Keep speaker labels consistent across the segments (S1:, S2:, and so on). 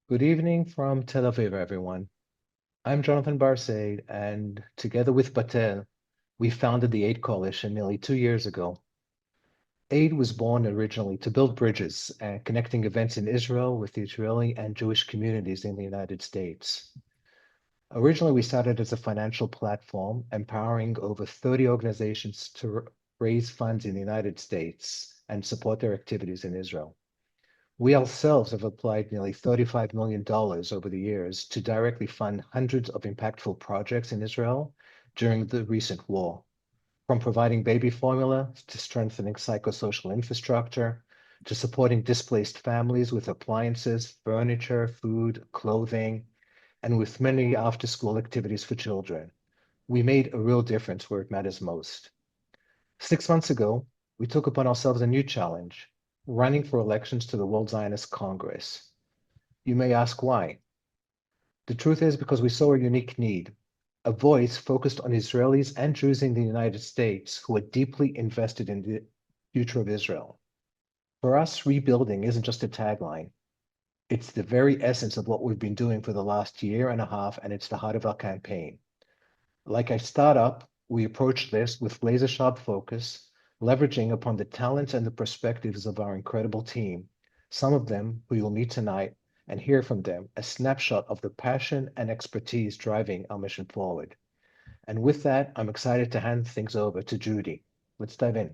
S1: Good evening from Tel Aviv, everyone. I'm Jonathan Barsaid, and together with Batel, we founded the Aid Coalition nearly 2 years ago. Aid was born originally to build bridges and connecting events in Israel with the Israeli and Jewish communities in the United States. Originally, we started as a financial platform, empowering over 30 organizations to raise funds in the United States and support their activities in Israel. We ourselves have applied nearly $35 million over the years to directly fund hundreds of impactful projects in Israel during the recent war, from providing baby formula to strengthening psychosocial infrastructure, to supporting displaced families with appliances, furniture, food, clothing, and with many after-school activities for children. We made a real difference where it matters most. 6 months ago, we took upon ourselves a new challenge, running for elections to the World Zionist Congress. You may ask why. The truth is because we saw a unique need, a voice focused on Israelis and Jews in the United States who are deeply invested in the future of Israel. For us, rebuilding isn't just a tagline. It's the very essence of what we've been doing for the last year and a half, and it's the heart of our campaign. Like a startup, we approach this with laser-sharp focus, leveraging upon the talents and the perspectives of our incredible team, some of them who you'll meet tonight, and hear from them a snapshot of the passion and expertise driving our mission forward. And with that, I'm excited to hand things over to Judy. Let's dive in.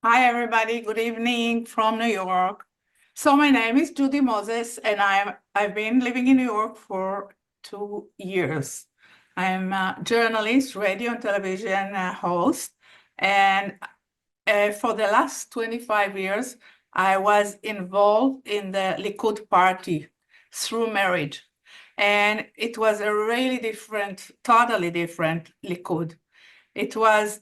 S2: Hi, everybody. Good evening from New York. So my name is Judy Moses, and I've been living in New York for 2 years. I'm a journalist, radio and television host, and for the last 25 years, I was involved in the Likud party through marriage. And it was a really different, totally different Likud. It was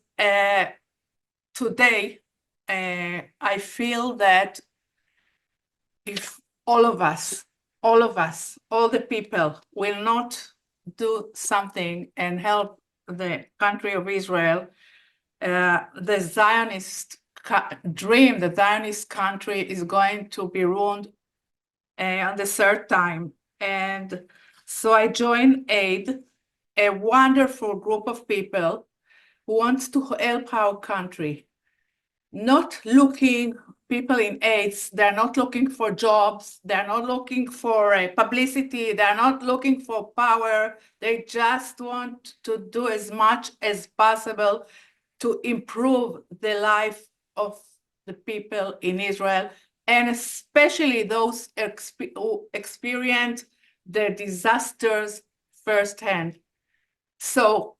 S2: today, I feel that if all of us, all the people will not do something and help the country of Israel, the Zionist dream, the Zionist country is going to be ruined on the third time. And so I joined AID, a wonderful group of people who wants to help our country. Not looking, people in AIDS, they're not looking for jobs, they're not looking for publicity, they're not looking for power, they just want to do as much as possible to improve the life of the people in Israel, and especially those who experience the disasters firsthand. So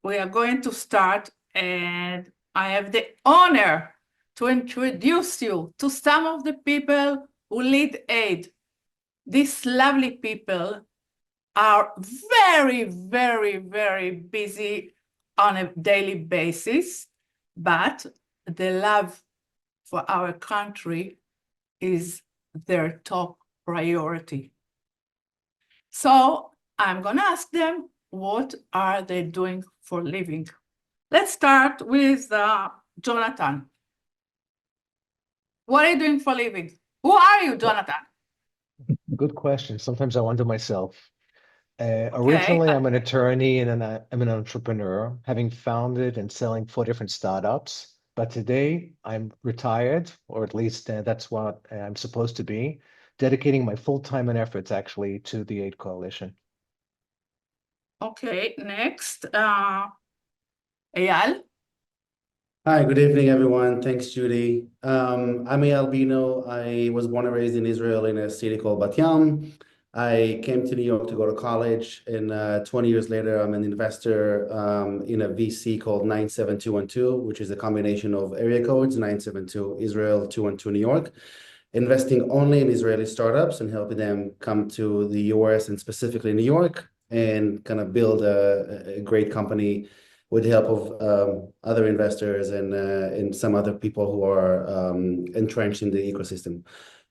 S2: we are going to start, and I have the honor to introduce you to some of the people who lead AID. These lovely people are very, very, very busy on a daily basis, but the love for our country is their top priority. So I'm going to ask them, what are they doing for a living? Let's start with Jonathan. What are you doing for a living? Who are you, Jonathan?
S1: Good question. Sometimes I wonder myself.
S2: Okay.
S1: Originally, I'm an attorney and I'm an entrepreneur, having founded and selling 4 different startups. But today, I'm retired, or at least that's what I'm supposed to be, dedicating my full time and efforts actually to the Aid Coalition.
S2: Okay, next, Eyal.
S3: Hi, good evening, everyone. Thanks, Judy. I'm Eyal Bino. I was born and raised in Israel in a city called Bat Yam. I came to New York to go to college, and 20 years later, I'm an investor in a VC called 97212, which is a combination of area codes, 972 Israel, 212 New York, investing only in Israeli startups and helping them come to the US and specifically New York and kind of build a great company with the help of other investors and some other people who are entrenched in the ecosystem.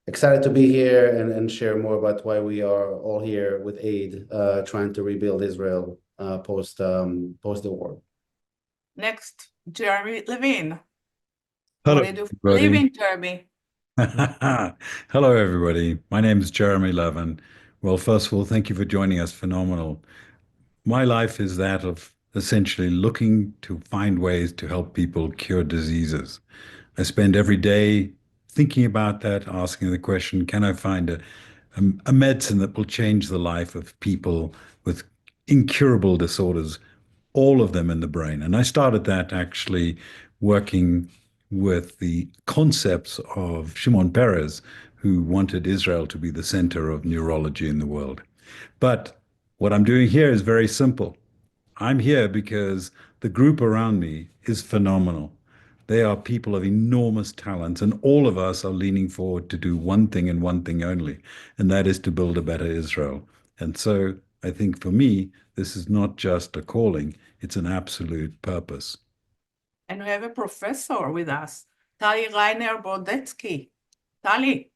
S3: Excited to be here and share more about why we are all here with AID, trying to rebuild Israel post the war.
S2: Next, Jeremy Levine.
S4: Hello,
S2: What do you do for a
S4: everybody.
S2: living, Jeremy?
S4: Hello, everybody. My name is Jeremy Levin. Well, first of all, thank you for joining us. Phenomenal. My life is that of essentially looking to find ways to help people cure diseases. I spend every day thinking about that, asking the question, can I find a medicine that will change the life of people with incurable disorders, all of them in the brain? And I started that actually working with the concepts of Shimon Peres, who wanted Israel to be the center of neurology in the world. But what I'm doing here is very simple. I'm here because the group around me is phenomenal. They are people of enormous talent, and all of us are leaning forward to do one thing and one thing only, and that is to build a better Israel. And so I think for me, this is not just a calling, it's an absolute purpose.
S2: And we have a professor with us, Tali Reiner Brodetsky. Tali,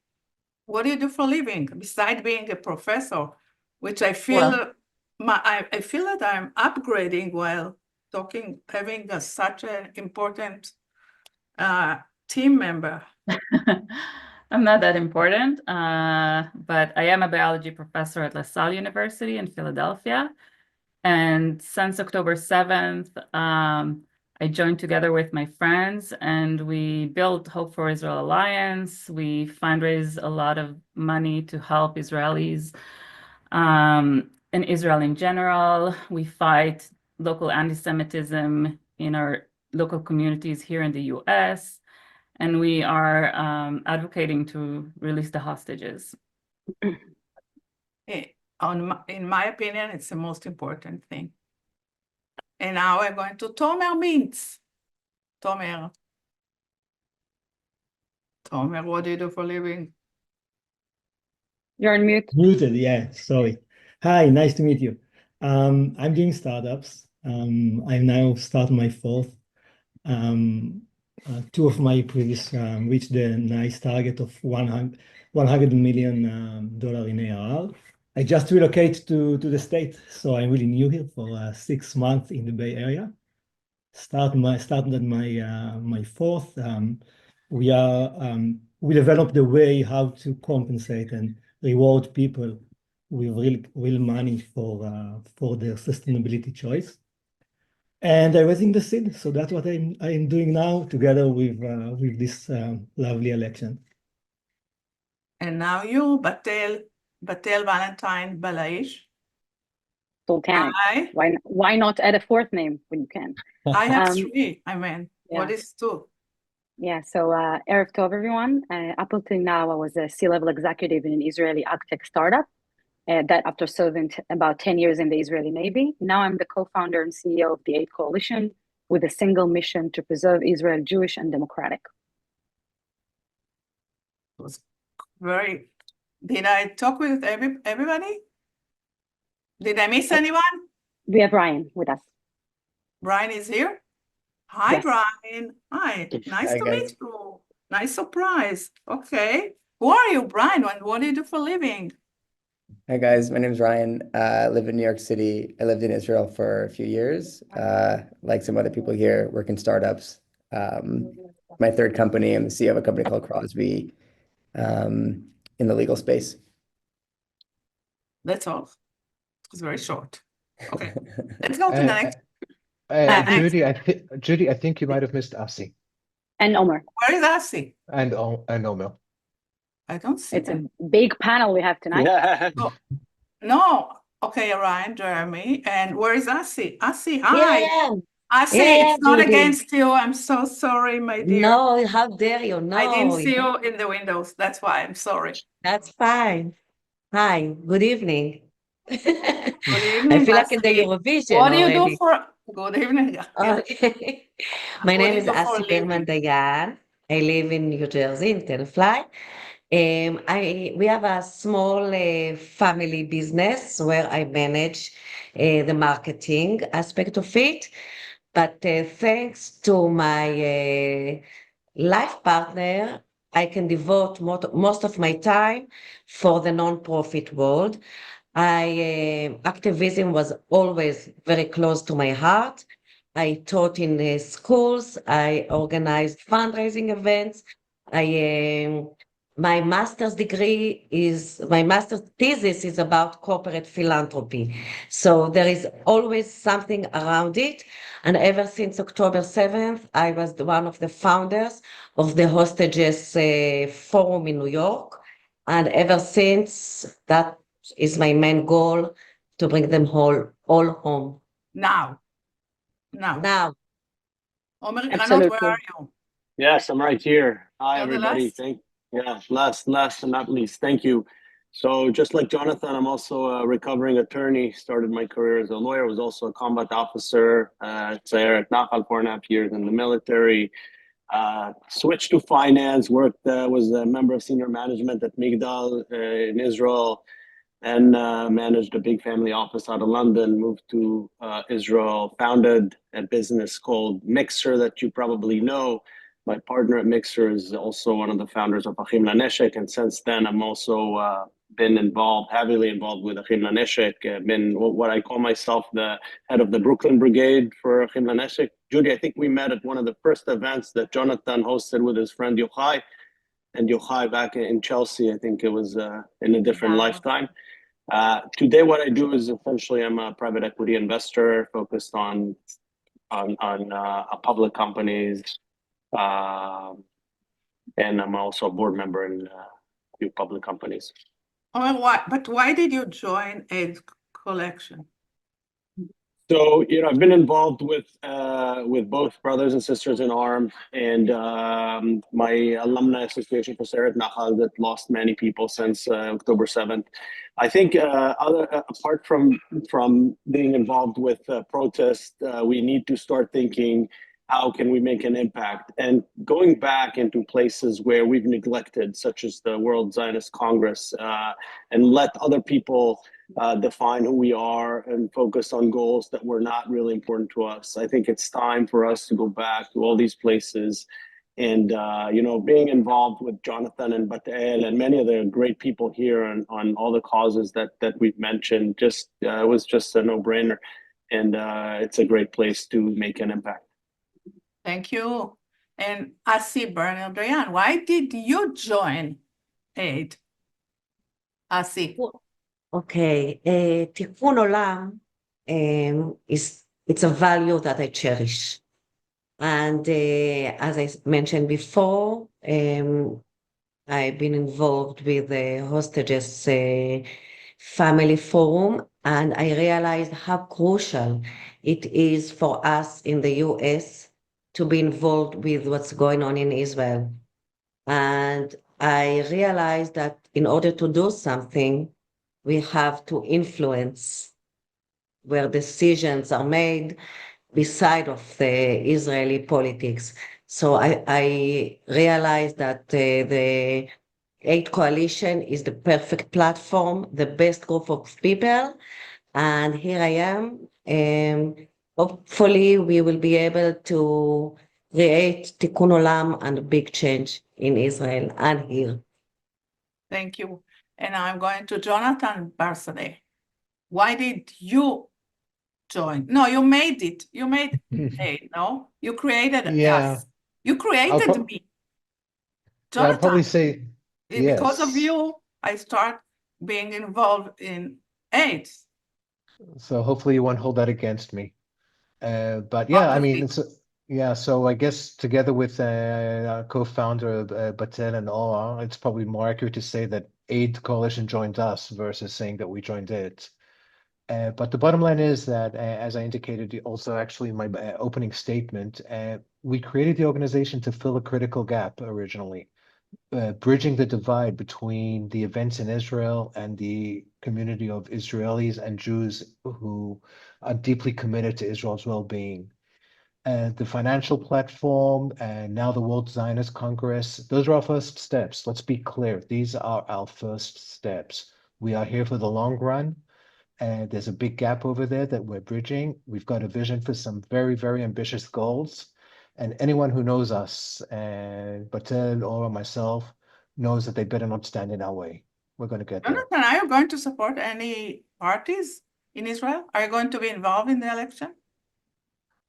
S2: what do you do for a living besides being a professor? Which I feel I feel that I'm upgrading while talking, having such an important team member.
S5: I'm not that important, but I am a biology professor at La Salle University in Philadelphia. And since October 7th, I joined together with my friends and we built Hope for Israel Alliance. We fundraise a lot of money to help Israelis and Israel in general. We fight local anti-Semitism in our local communities here in the US. And we are advocating to release the hostages.
S2: In my opinion, it's the most important thing. And now we're going to Tomer Mintz. Tomer, what do you do for a living?
S6: You're on mute.
S7: Muted, yeah, sorry. Hi, nice to meet you. I'm doing startups. I've now started my fourth. Two of my previous reached the nice target of $100 million in ARR. I just relocated to the state, so I'm really new here for 6 months in the Bay Area. Started my fourth. We developed the way how to compensate and reward people with real money for their sustainability choice. And I'm raising the seed, so that's what I'm doing now together with this lovely election.
S2: And now you, Batel Valentine Balaish.
S6: Sultanic.
S2: Hi.
S6: Why not add a fourth name when you can?
S2: I have three. I mean, what
S6: yeah.
S2: is two?
S6: Yeah, so Erev Tov, everyone. Up until now, I was a C-level executive in an Israeli agtech startup that after serving about 10 years in the Israeli Navy. Now I'm the co-founder and CEO of the Eight Coalition with a single mission to preserve Israel Jewish and democratic.
S2: It was very, did I talk with everybody? Did I miss anyone?
S6: We have Ryan with us.
S2: Brian is here? Hi,
S6: Yes.
S2: Brian. Hi, nice
S8: Hi,
S2: to
S8: guys.
S2: meet you. Nice surprise. Okay. Who are you, Brian? What do you do for a living?
S8: Hi guys, my name is Ryan. I live in New York City. I lived in Israel for a few years. Like some other people here, work in startups. My third company, I'm the CEO of a company called Crosby in the legal space.
S2: That's all. It was very short. Okay. Let's go to the next.
S1: Judy,
S2: Next.
S1: Judy, I think you might have missed Asi
S6: And Omer.
S2: Where is Asi?
S1: and Omil.
S2: I don't see
S6: It's
S2: them.
S6: a big panel we have tonight.
S2: Oh, no. Okay, Ryan, Jeremy. And where is Asi? Asi,
S9: Here
S2: hi.
S9: I am.
S2: Asi,
S9: Here I
S2: it's
S9: am,
S2: not
S9: Judy.
S2: against you. I'm so sorry, my dear.
S9: No, how dare you?
S2: I didn't
S9: No,
S2: see you in the windows. That's why I'm sorry.
S9: that's fine. Hi, good evening.
S2: Good
S9: I
S2: evening,
S9: feel like in the
S2: Asi.
S9: Eurovision
S2: What do you do
S9: already.
S2: for good evening? Yeah.
S9: Okay. My
S2: What
S9: name
S2: do you
S9: is
S2: do for a
S9: Asi Berman
S2: living?
S9: Dayan. I live in New Jersey, in Tenafly. We have a small family business where I manage the marketing aspect of it. But thanks to my life partner, I can devote most of my time for the nonprofit world. Activism was always very close to my heart. I taught in schools. I organized fundraising events. I my master's thesis is about corporate philanthropy. So there is always something around it. And ever since October 7th, I was one of the founders of the Hostages Forum in New York. And ever since, that is my main goal, to bring them all home.
S2: Now.
S9: Now.
S2: Omer Granot,
S6: Absolutely.
S2: where are you?
S10: Yes, I'm right here. Hi,
S2: You're the
S10: everybody.
S2: last?
S10: Last and not least, thank you. So just like Jonathan, I'm also a recovering attorney. Started my career as a lawyer, was also a combat officer at Nahal, 4.5 years in the military. Switched to finance, was a member of senior management at Migdal in Israel, and managed a big family office out of London, moved to Israel, founded a business called Mixer that you probably know. My partner at Mixer is also one of the founders of Achim Laneshek, and since then I'm also been heavily involved with Achim Laneshek, been what I call myself the head of the Brooklyn Brigade for Achim Laneshek. Judy, I think we met at one of the first events that Jonathan hosted with his friend Yochai, and Yochai back in Chelsea. I think it was in a different lifetime. Today, what I do is essentially I'm a private equity investor focused on public companies, and I'm also a board member in a few public companies.
S2: Omer, why did you join Aid Collection?
S10: So, I've been involved with both Brothers and Sisters in Arms and my alumni association for Seret Nahal that lost many people since October 7th. I think apart from being involved with protest, we need to start thinking, how can we make an impact? And going back into places where we've neglected, such as the World Zionist Congress, and let other people define who we are and focus on goals that were not really important to us. I think it's time for us to go back to all these places and, being involved with Jonathan and Batel and many of the great people here on all the causes that we've mentioned, it was just a no-brainer. And it's a great place to make an impact.
S2: Thank you. And Asi Bernard Dayan, why did you join Aid? Asi.
S9: Okay, Tikkun Olam it's a value that I cherish. And as I mentioned before, I've been involved with the Hostages Family Forum, and I realized how crucial it is for us in the US to be involved with what's going on in Israel. And I realized that in order to do something, we have to influence where decisions are made beside of the Israeli politics. So I realized that the Aid Coalition is the perfect platform, the best group of people, and here I am. Hopefully we will be able to create Tikkun Olam and a big change in Israel and here.
S2: Thank you. And I'm going to Jonathan Barsadeh. Why did you join? No, you made it. You made Aid, no? You created us. You created me.
S1: I'll probably
S2: Jonathan,
S1: say
S2: because of
S1: yes.
S2: you, I start being involved in Aid.
S1: So hopefully you won't hold that against me. But yeah, I mean, so I guess together with our co-founder Batel and Or, it's probably more accurate to say that Aid Coalition joined us versus saying that we joined it. But the bottom line is that, as I indicated also actually in my opening statement, we created the organization to fill a critical gap originally, bridging the divide between the events in Israel and the community of Israelis and Jews who are deeply committed to Israel's well-being. The financial platform and now the World Zionist Congress, those are our first steps. Let's be clear, these are our first steps. We are here for the long run. And there's a big gap over there that we're bridging. We've got a vision for some very, very ambitious goals. And anyone who knows us, and Batel or myself, knows that they better not stand in our way. We're going to get there.
S2: Jonathan, are you going to support any parties in Israel? Are you going to be involved in the election?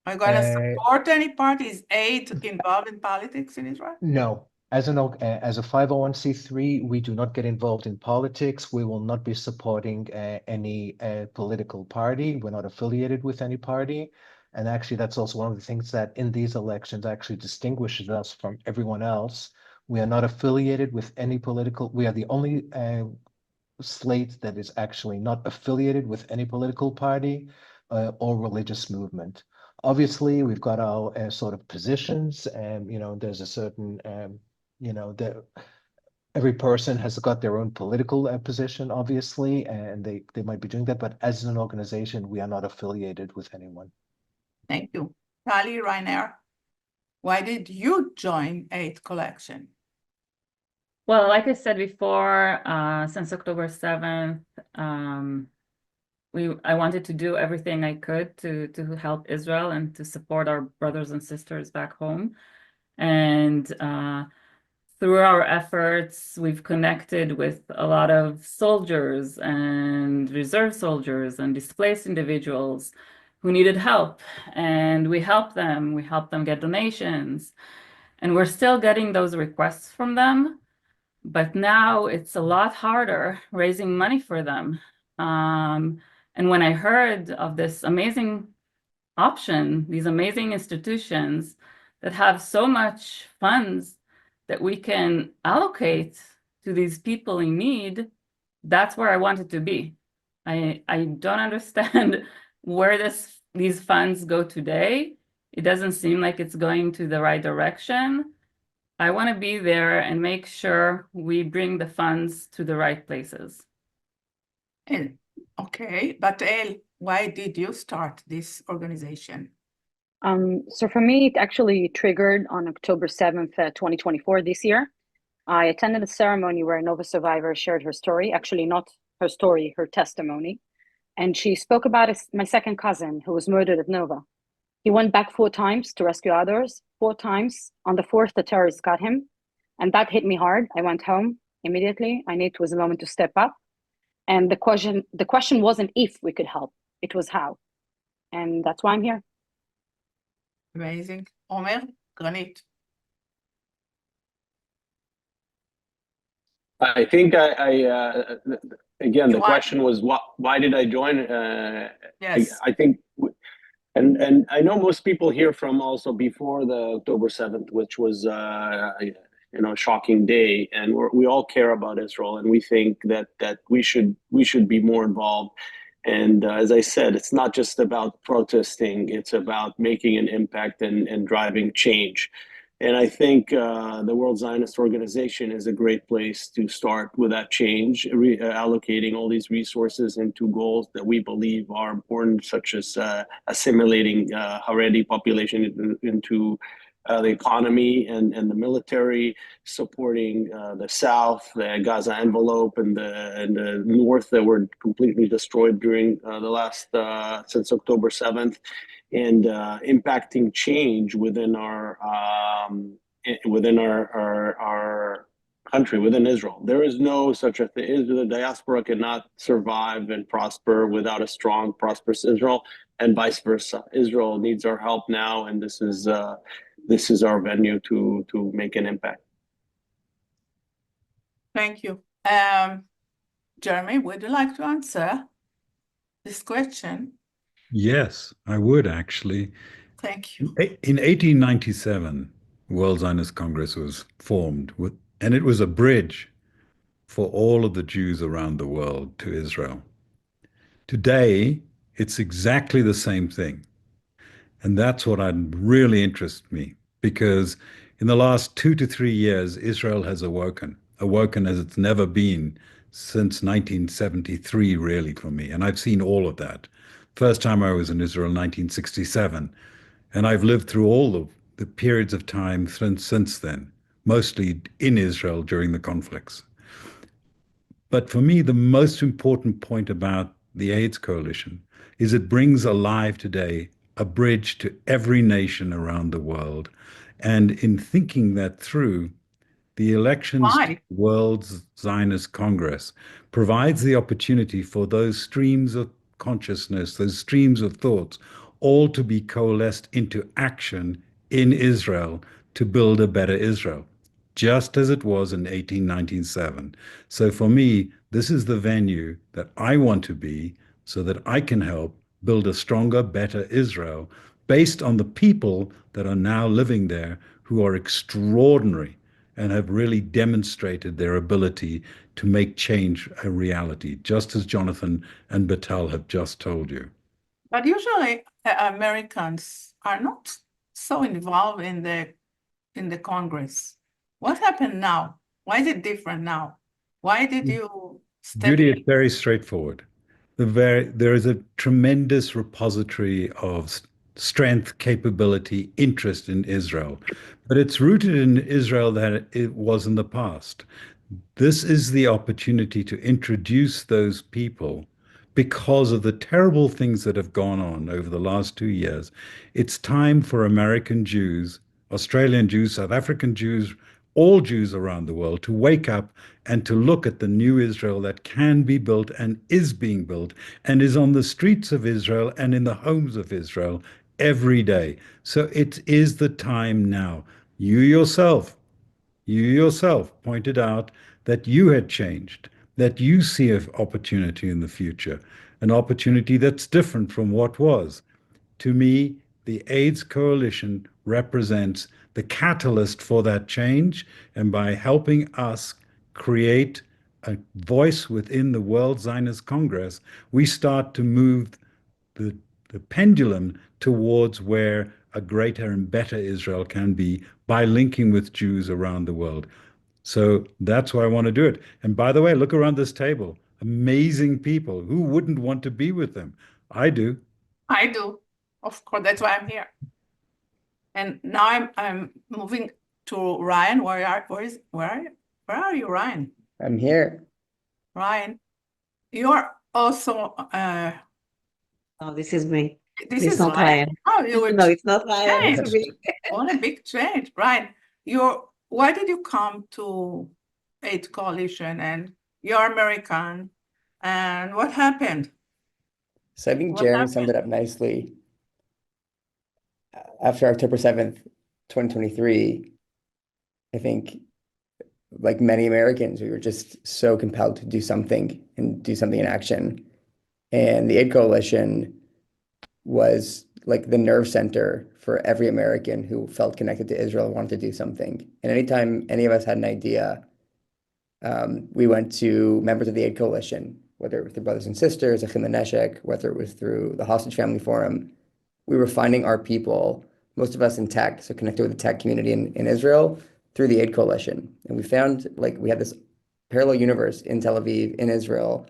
S2: Are you going to support any parties, Aid involved in politics in Israel?
S1: No, As a 501c3, we do not get involved in politics. We will not be supporting any political party. We're not affiliated with any party. And actually, that's also one of the things that in these elections actually distinguishes us from everyone else. We are not affiliated with any political, we are the only slate that is actually not affiliated with any political party or religious movement. Obviously, we've got our sort of positions, and there's a certain, every person has got their own political position, obviously, and they might be doing that. But as an organization, we are not affiliated with anyone.
S2: Thank you. Tali Reiner, why did you join Aid Collection?
S5: Well, like I said before, since October 7th, I wanted to do everything I could to help Israel and to support our brothers and sisters back home. And through our efforts, we've connected with a lot of soldiers and reserve soldiers and displaced individuals who needed help. And we helped them. We helped them get donations. And we're still getting those requests from them. But now it's a lot harder raising money for them. And when I heard of this amazing option, these amazing institutions that have so much funds that we can allocate to these people in need, that's where I wanted to be. I don't understand where these funds go today. It doesn't seem like it's going to the right direction. I want to be there and make sure we bring the funds to the right places.
S2: Okay, but El, why did you start this organization?
S6: So for me, it actually triggered on October 7th, 2024, this year. I attended a ceremony where a Nova survivor shared her story, actually not her story, her testimony. And she spoke about my second cousin who was murdered at Nova. He went back 4 times to rescue others, 4 times. On the 4th, the terrorists got him. And that hit me hard. I went home immediately. I knew it was a moment to step up. And the question wasn't if we could help, it was how. And that's why I'm here.
S2: Amazing. Omer, Granit.
S10: I think again, the question was why did I join?
S2: Yes.
S10: I think, and I know most people hear from also before the October 7th, which was a shocking day, and we all care about Israel, and we think that we should be more involved. And as I said, it's not just about protesting; it's about making an impact and driving change. And I think the World Zionist Organization is a great place to start with that change, allocating all these resources into goals that we believe are important, such as assimilating Haredi population into the economy and the military, supporting the South, the Gaza envelope, and the North that were completely destroyed during the last since October 7th. And impacting change within our country, within Israel. There is no such a thing. The diaspora cannot survive and prosper without a strong, prosperous Israel, and vice versa. Israel needs our help now, and this is our venue to make an impact.
S2: Thank you. Jeremy, would you like to answer this question?
S4: Yes, I would actually.
S2: Thank you.
S4: In 1897, World Zionist Congress was formed, and it was a bridge for all of the Jews around the world to Israel. Today, it's exactly the same thing. And that's what really interests me, because in the last 2 to 3 years, Israel has awoken as it's never been since 1973, really, for me. And I've seen all of that. First time I was in Israel, 1967. And I've lived through all the periods of time since then, mostly in Israel during the conflicts. But for me, the most important point about the AIDS Coalition is it brings alive today a bridge to every nation around the world. And in thinking that through, the elections to the World Zionist Congress provides the opportunity for those streams of consciousness, those streams of thoughts, all to be coalesced into action in Israel to build a better Israel. just as it was in 1897. So for me, this is the venue that I want to be so that I can help build a stronger, better Israel based on the people that are now living there who are extraordinary and have really demonstrated their ability to make change a reality, just as Jonathan and Batal have just told you.
S2: But usually Americans are not so involved in the Congress. What happened now? Why is it different now? Why did you step
S4: Judy,
S2: in?
S4: it's very straightforward. There is a tremendous repository of strength, capability, interest in Israel, but it's rooted in Israel that it was in the past. This is the opportunity to introduce those people because of the terrible things that have gone on over the last 2 years. It's time for American Jews, Australian Jews, South African Jews, all Jews around the world to wake up and to look at the new Israel that can be built and is being built and is on the streets of Israel and in the homes of Israel every day. So it is the time now. You yourself pointed out that you had changed, that you see an opportunity in the future, an opportunity that's different from what was. To me, the AIDS Coalition represents the catalyst for that change, and by helping us create a voice within the World Zionist Congress, we start to move the, the pendulum towards where a greater and better Israel can be by linking with Jews around the world. So that's why I want to do it. And by the way, look around this table. Amazing people. Who wouldn't want to be with them? I do.
S2: I do, of course. That's why I'm here. And now I'm moving to Ryan. Where are you, Ryan?
S8: I'm here.
S2: Ryan, you're also
S9: Oh, this is me.
S2: this
S9: It's
S2: is
S9: not
S2: Ryan.
S9: Ryan.
S2: Oh, you were
S9: No, it's not Ryan. It's
S2: changed.
S9: me.
S2: What a big change, Ryan. Why did you come to AIDS Coalition and you're American? And what happened?
S8: So I think
S2: What
S8: Jeremy summed
S2: happened?
S8: it up nicely. After October 7th, 2023, I think, like many Americans, we were just so compelled to do something and do something in action. And the AIDS Coalition was like the nerve center for every American who felt connected to Israel and wanted to do something. And anytime any of us had an idea, we went to members of the AIDS Coalition, whether it was through brothers and sisters, Achim Neshek, whether it was through the Hostage Family Forum. We were finding our people, most of us in tech, so connected with the tech community in Israel through the AIDS Coalition. And we found like we had this parallel universe in Tel Aviv, in Israel,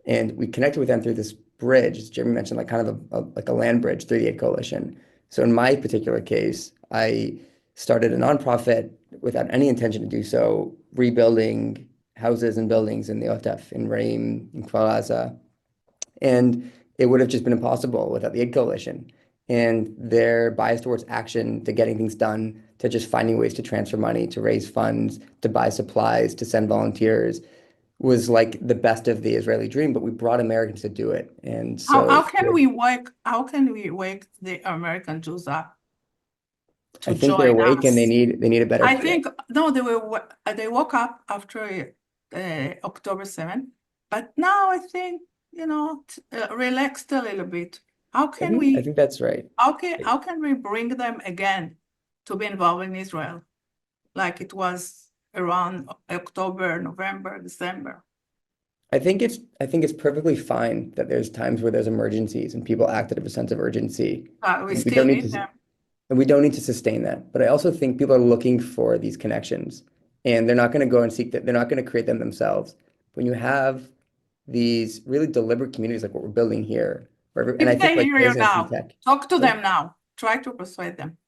S8: and we connected with them through this bridge, as Jeremy mentioned, like kind of like a land bridge through the AIDS Coalition. So in my particular case, I started a nonprofit without any intention to do so, rebuilding houses and buildings in the Otef, in Reim, in Kfar Aza. And it would have just been impossible without the AIDS Coalition and their bias towards action, to getting things done, to just finding ways to transfer money, to raise funds, to buy supplies, to send volunteers, was like the best of the Israeli dream, but we brought Americans to do it. And
S2: How
S8: so
S2: can we wake the American Jews up
S8: I
S2: to
S8: think they're
S2: join
S8: awake and
S2: us?
S8: they need a better
S2: I
S8: fit.
S2: think no, they woke up after October 7th, but now I think relaxed a little bit. How can
S8: I think that's right.
S2: how can we bring them again to be involved in Israel like it was around October, November, December?
S8: I think it's perfectly fine that there's times where there's emergencies and people act out of a sense of urgency.
S2: We
S8: And we
S2: still
S8: don't
S2: need
S8: need to,
S2: them.
S8: and we don't need to sustain that. But I also think people are looking for these connections, and they're not going to go and seek that. They're not going to create them themselves. When you have these really deliberate communities like what we're building here, and I
S2: If
S8: think
S2: they
S8: like
S2: hear you
S8: business and
S2: now,
S8: tech,
S2: talk to
S8: Sorry?
S2: them now. Try to persuade them.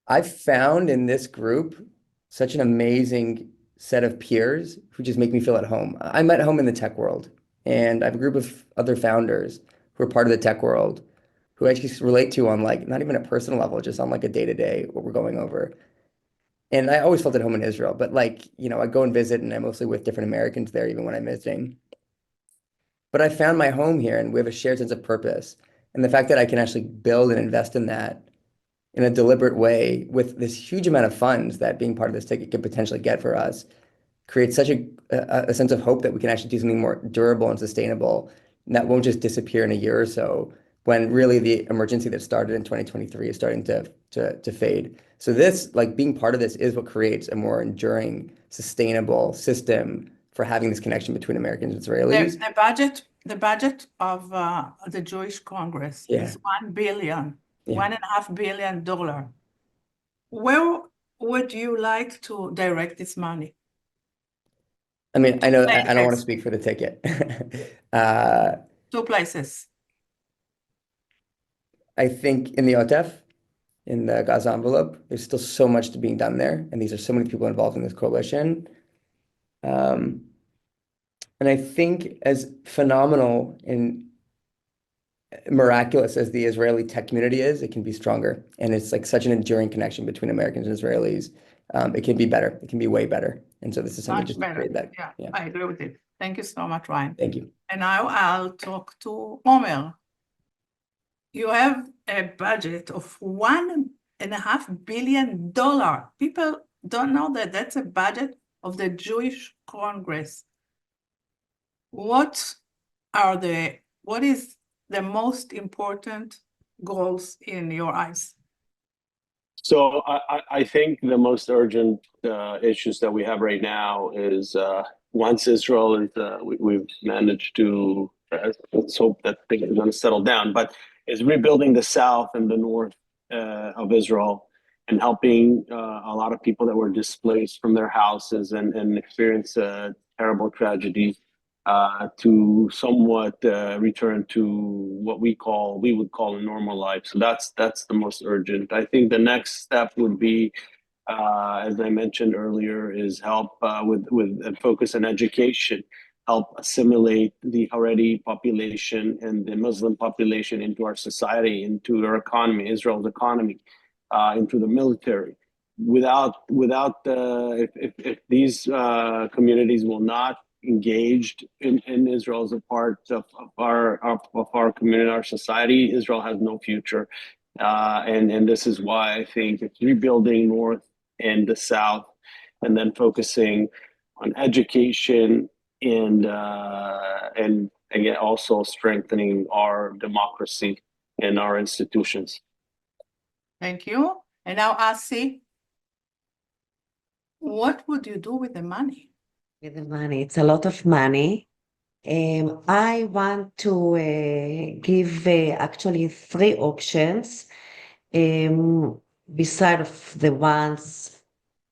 S8: I've found in this group such an amazing set of peers who just make me feel at home. I'm at home in the tech world, and I have a group of other founders who are part of the tech world who I just relate to on like not even a personal level, just on like a day-to-day what we're going over. And I always felt at home in Israel, but like, I go and visit and I'm mostly with different Americans there, even when I'm visiting. But I found my home here and we have a shared sense of purpose. And the fact that I can actually build and invest in that in a deliberate way with this huge amount of funds that being part of this ticket could potentially get for us creates such a sense of hope that we can actually do something more durable and sustainable, and that won't just disappear in a year or so, when really the emergency that started in 2023 is starting to fade. So this, like being part of this, is what creates a more enduring, sustainable system for having this connection between Americans and Israelis.
S2: The budget of the Jewish Congress
S8: Yeah.
S2: is $1 billion,
S8: Yeah.
S2: $1.5 billion. Where would you like to direct this money?
S8: I mean, I know I don't want to
S2: Places.
S8: speak for the ticket.
S2: 2 places.
S8: I think in the OTEF, in the Gaza envelope, there's still so much to being done there, and these are so many people involved in this coalition. And I think as phenomenal and miraculous as the Israeli tech community is, it can be stronger. And it's like such an enduring connection between Americans and Israelis. It can be better. It can be way better. And so this is something
S2: Much
S8: just to
S2: better.
S8: create that.
S2: Yeah, I agree with it. Thank you so much, Ryan.
S8: Thank you.
S2: And now I'll talk to Omer. You have a budget of $1.5 billion. People don't know that that's a budget of the Jewish Congress. What is the most important goals in your eyes?
S10: So I think the most urgent issues that we have right now is once Israel is, we've managed to, let's hope that things are going to settle down, but is rebuilding the south and the north of Israel and helping a lot of people that were displaced from their houses and experienced terrible tragedy to somewhat return to what we would call a normal life. So that's the most urgent. I think the next step would be, as I mentioned earlier, is help with focus on education, help assimilate the Haredi population and the Muslim population into our society, into our economy, Israel's economy, into the military. If these communities will not engaged in Israel as a part of our community, our society, Israel has no future. And this is why I think it's rebuilding north and the south, and then focusing on education and again also strengthening our democracy and our institutions.
S2: Thank you. And now, Asi, what would you do with the money?
S9: With the money, it's a lot of money. I want to give actually 3 options beside of the ones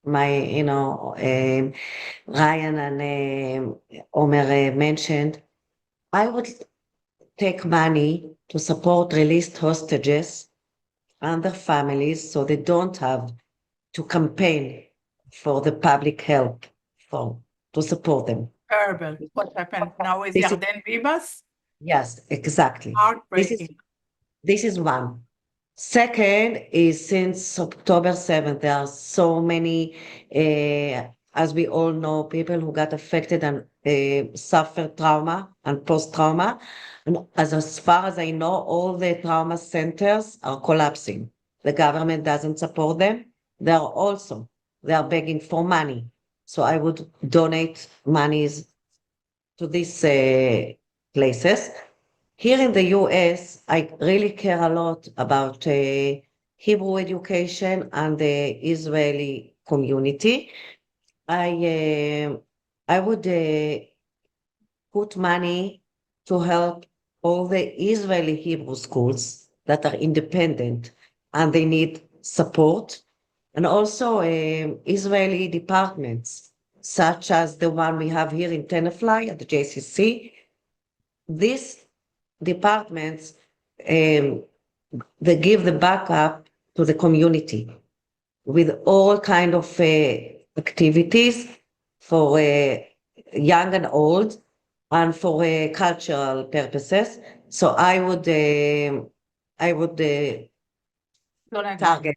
S9: Ryan and Omer mentioned. I would take money to support released hostages and their families so they don't have to campaign for the public help to support them.
S2: Terrible. What happened now with
S9: This is-
S2: Yarden Bibas?
S9: Yes, exactly.
S2: Heartbreaking.
S9: This is one. Second is since October 7th, there are so many, as we all know, people who got affected and suffer trauma and post-trauma. And as far as I know, all the trauma centers are collapsing. The government doesn't support them. They are begging for money. So I would donate monies to these places. Here in the US, I really care a lot about Hebrew education and the Israeli community. I would put money to help all the Israeli Hebrew schools that are independent and they need support, and also Israeli departments, such as the one we have here in Tenafly at the JCC. These departments, they give the backup to the community with all kind of activities for young and old and for cultural purposes. So I would target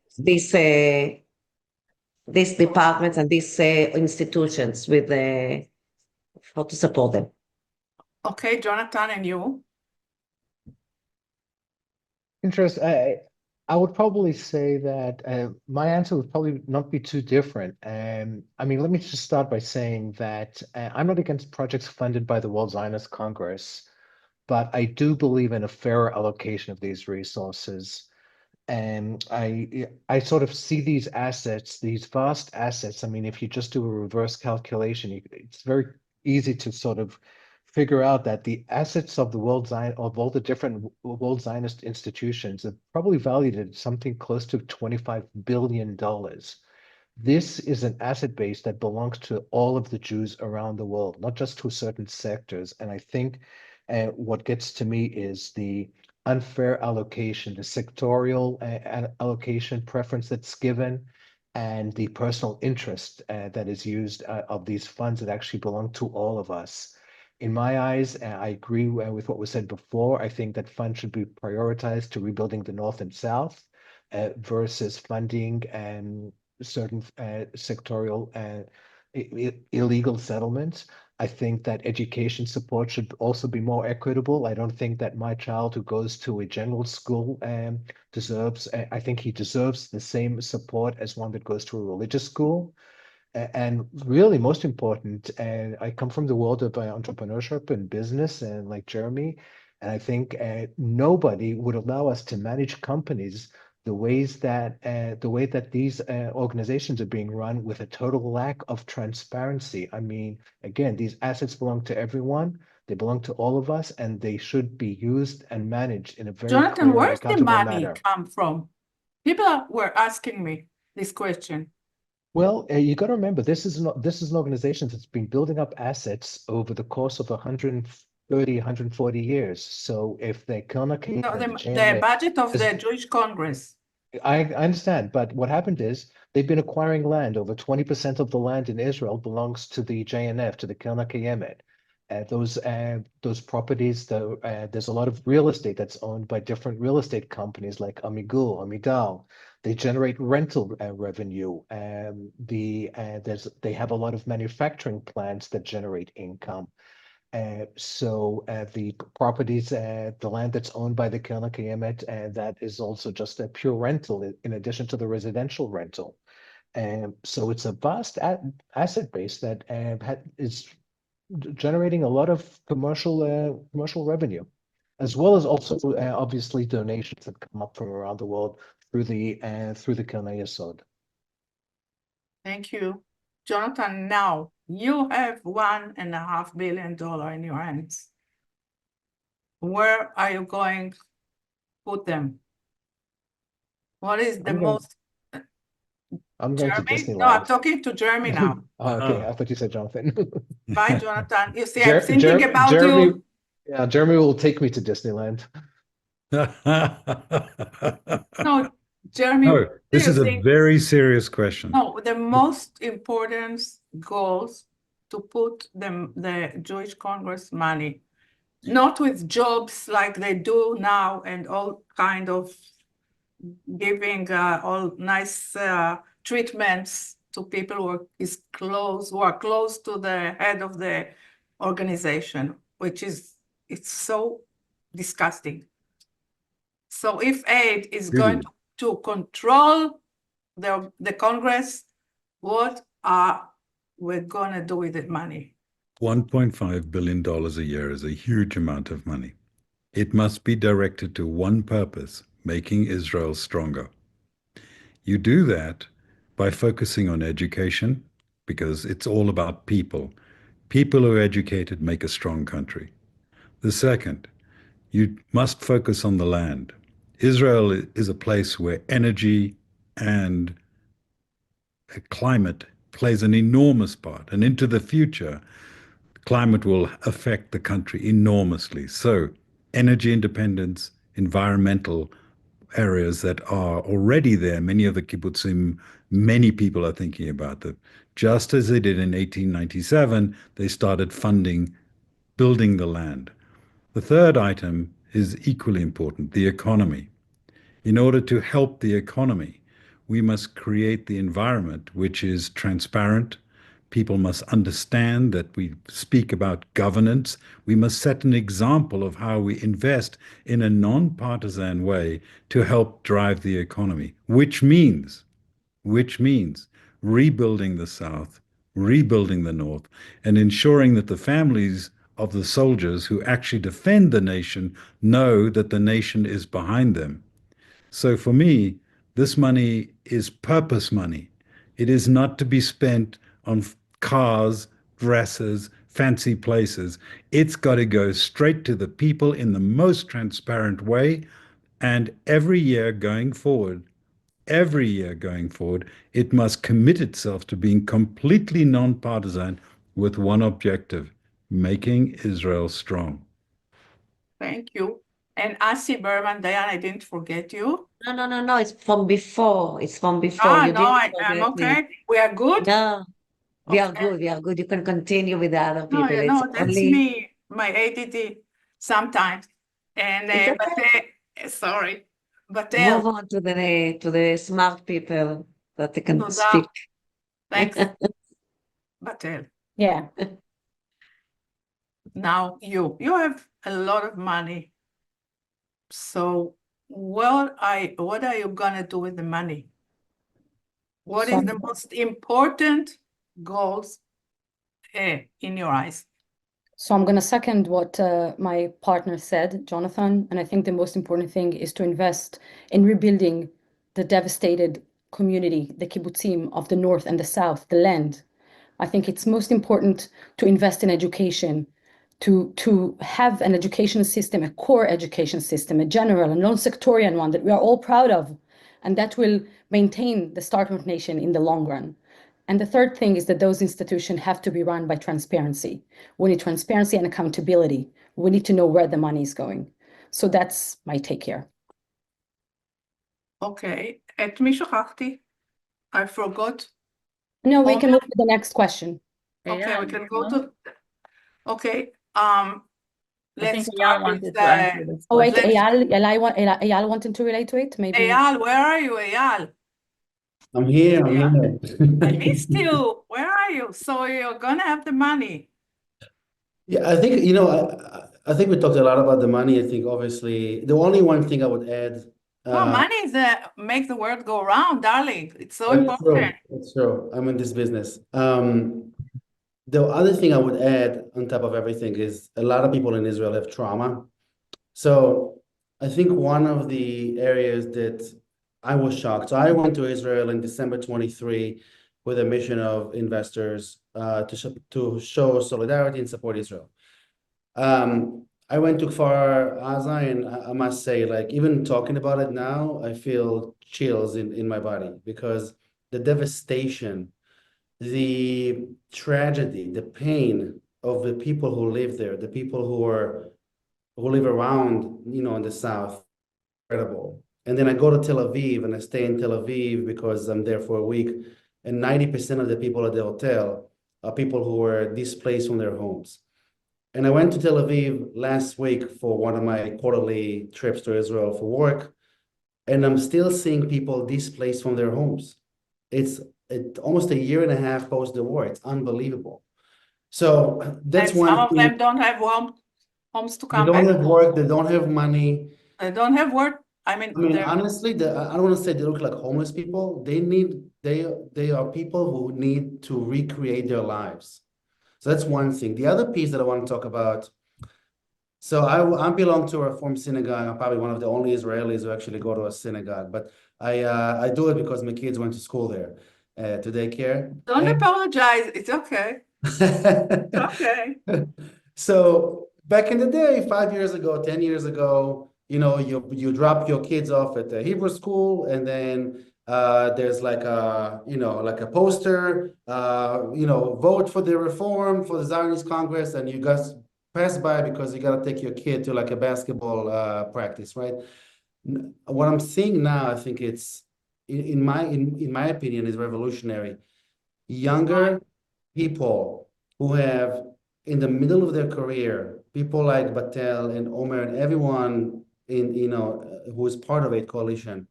S9: these departments and these institutions to support them.
S2: Okay, Jonathan, and you?
S1: I would probably say that my answer would probably not be too different. I mean, let me just start by saying that I'm not against projects funded by the World Zionist Congress, but I do believe in a fairer allocation of these resources. And I sort of see these assets, these vast assets. I mean, if you just do a reverse calculation, it's very easy to sort of figure out that the assets of the World Zion of all the different World Zionist institutions are probably valued at something close to $25 billion. This is an asset base that belongs to all of the Jews around the world, not just to certain sectors. And I think what gets to me is the unfair allocation, the sectorial allocation preference that's given, and the personal interest that is used of these funds that actually belong to all of us. In my eyes, I agree with what was said before. I think that funds should be prioritized to rebuilding the North and South versus funding certain sectorial illegal settlements. I think that education support should also be more equitable. I don't think that my child who goes to a general school deserves, I think he deserves the same support as one that goes to a religious school. And really, most important, and I come from the world of entrepreneurship and business, and like Jeremy, and I think nobody would allow us to manage companies the way that these organizations are being run with a total lack of transparency. I mean, again, these assets belong to everyone. They belong to all of us, and they should be used and managed in a very
S2: Jonathan,
S1: clear and
S2: where's the
S1: accountable
S2: money
S1: manner.
S2: come from? People were asking me this question.
S1: Well, you got to remember, this is an organization that's been building up assets over the course of 130, 140 years. So if they cannot
S2: No,
S1: the
S2: the budget of
S1: is-
S2: the Jewish Congress.
S1: I understand, but what happened is they've been acquiring land. Over 20% of the land in Israel belongs to the JNF, to the Kilna Kayemet. Those properties, there's a lot of real estate that's owned by different real estate companies like Amigul, Amidal. They generate rental revenue. They have a lot of manufacturing plants that generate income. The properties, the land that's owned by the Kilna Kayemet, that is also just a pure rental in addition to the residential rental. So it's a vast asset base that is generating a lot of commercial revenue, as well as also obviously donations that come up from around the world through the Kilna Yesod.
S2: Thank you. Jonathan, now you have $1.5 billion in your hands. Where are you going to put them? What is the most?
S1: I'm going to
S2: Jeremy?
S1: Disneyland.
S2: No, I'm talking to Jeremy now.
S1: Okay, I thought you said Jonathan.
S2: Bye, Jonathan. You see, I'm thinking about
S1: Jeremy,
S2: you.
S1: yeah, Jeremy will take me to Disneyland.
S2: No, Jeremy,
S4: No, this
S2: do
S4: is
S2: you
S4: a
S2: think?
S4: very serious question.
S2: No, the most important goals to put the Jewish Congress money, not with jobs like they do now and all kind of giving all nice treatments to people who are close to the head of the organization, which is it's so disgusting. So if aid is going to control the Congress, what are we going to do with the money?
S4: $1.5 billion a year is a huge amount of money. It must be directed to one purpose, making Israel stronger. You do that by focusing on education, because it's all about people. People who are educated make a strong country. The second, you must focus on the land. Israel is a place where energy and climate plays an enormous part. And into the future, climate will affect the country enormously. So energy independence, environmental areas that are already there, many of the kibbutzim, many people are thinking about that. Just as they did in 1897, they started funding building the land. The third item is equally important, the economy. In order to help the economy, we must create the environment which is transparent, People must understand that we speak about governance. We must set an example of how we invest in a non-partisan way to help drive the economy, which means rebuilding the South, rebuilding the North, and ensuring that the families of the soldiers who actually defend the nation know that the nation is behind them. So for me, this money is purpose money. It is not to be spent on cars, dresses, fancy places. It's got to go straight to the people in the most transparent way. And every year going forward, it must commit itself to being completely nonpartisan with one objective, making Israel strong.
S2: Thank you. And Asi Berman, Diane, I didn't forget you.
S9: No. It's from before. It's from before. You
S2: No,
S9: didn't
S2: I'm
S9: forget me.
S2: okay. We are good?
S9: No, we are
S2: Okay.
S9: good. We are good. You can continue with the other
S2: No,
S9: people.
S2: you
S9: It's
S2: know, that's
S9: only,
S2: me, my ADD sometimes. And
S9: it's okay.
S2: sorry, but
S9: Move on to the smart people that they can
S2: תודה.
S9: speak.
S2: Thanks, Batel.
S6: Yeah.
S2: Now you have a lot of money. So what are you gonna do with the money? What is the most important goals in your eyes?
S6: So I'm going to second what my partner said, Jonathan, and I think the most important thing is to invest in rebuilding the devastated community, the kibbutzim of the north and the south, the land. I think it's most important to invest in education, to have an education system, a core education system, a general, a non-sectarian one that we are all proud of, and that will maintain the Start-up Nation in the long run. And the third thing is that those institutions have to be run by transparency. We need transparency and accountability. We need to know where the money is going. So that's my take here.
S2: Okay, את מי שכחתי? I forgot.
S6: No, we
S2: Oh,
S6: can move to the next question.
S2: Okay, we
S5: Eyal,
S2: can go
S5: no?
S2: to, okay,
S5: I
S2: let's
S5: think Eyal
S2: start
S5: wanted
S2: with
S5: to answer this
S6: Oh, wait,
S5: question.
S6: Eyal wanted to relate to it? Maybe.
S2: Eyal, where are you, Eyal?
S3: I'm here.
S2: I missed you. Where are you? So you're gonna have the money.
S3: Yeah, I think, I think we talked a lot about the money. I think obviously the only one thing I would add.
S2: No, money is make the world go round, darling. It's so
S3: That's
S2: important.
S3: true. That's true. I'm in this business. The other thing I would add on top of everything is a lot of people in Israel have trauma. So I think one of the areas that I was shocked. So I went to Israel in December 23 with a mission of investors to show solidarity and support Israel. I went to Kfar Aza, and I must say, like, even talking about it now, I feel chills in my body because the devastation, the tragedy, the pain of the people who live there, the people who live around, in the south, incredible. And then I go to Tel Aviv and I stay in Tel Aviv because I'm there for a week, and 90% of the people at the hotel are people who were displaced from their homes. And I went to Tel Aviv last week for one of my quarterly trips to Israel for work, and I'm still seeing people displaced from their homes. It's almost a year and a half post the war. It's unbelievable. So that's
S2: And
S3: one
S2: some of
S3: thing.
S2: them don't have homes to
S3: They
S2: come
S3: don't
S2: back.
S3: have work. They don't have money.
S2: They don't have work. I mean,
S3: Honestly, I don't want to say they look like homeless people. They are people who need to recreate their lives. So that's one thing. The other piece that I want to talk about. So I belong to a Reform synagogue. I'm probably one of the only Israelis who actually go to a synagogue, but I do it because my kids went to school there, to daycare.
S2: don't apologize. It's okay. It's okay.
S3: So back in the day, 5 years ago, 10 years ago, you drop your kids off at the Hebrew school, and then there's like a poster, vote for the reform for the Zionist Congress, and you guys pass by because you got to take your kid to like a basketball practice, right? What I'm seeing now, I think it's in my opinion, is revolutionary. Younger people who have in the middle of their career, people like Batel and Omer and everyone who is part of a coalition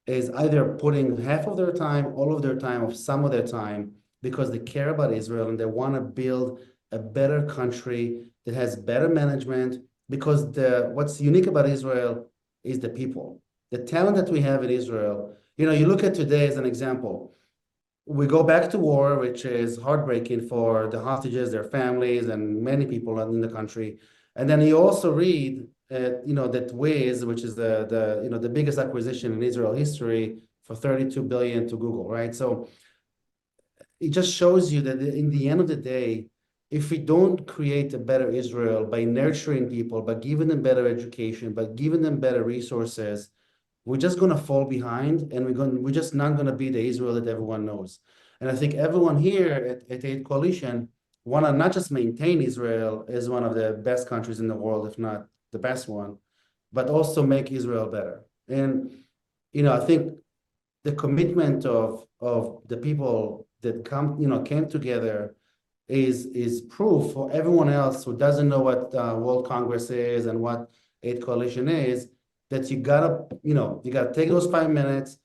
S3: is either putting half of their time, all of their time, or some of their time because they care about Israel and they want to build a better country that has better management, because what's unique about Israel is the people. The talent that we have in Israel, you know, you look at today as an example. We go back to war, which is heartbreaking for the hostages, their families, and many people in the country. And then you also read, you know, that Wiz, which is the biggest acquisition in Israel history, for 32 billion to Google, right? So it just shows you that in the end of the day, if we don't create a better Israel by nurturing people, by giving them better education, by giving them better resources, we're just going to fall behind, and we're just not going to be the Israel that everyone knows. And I think everyone here at Aid Coalition want to not just maintain Israel as one of the best countries in the world, if not the best one, but also make Israel better. And, you know, I think the commitment of the people that came together is proof for everyone else who doesn't know what World Congress is and what Aid Coalition is, that you gotta take those 5 minutes,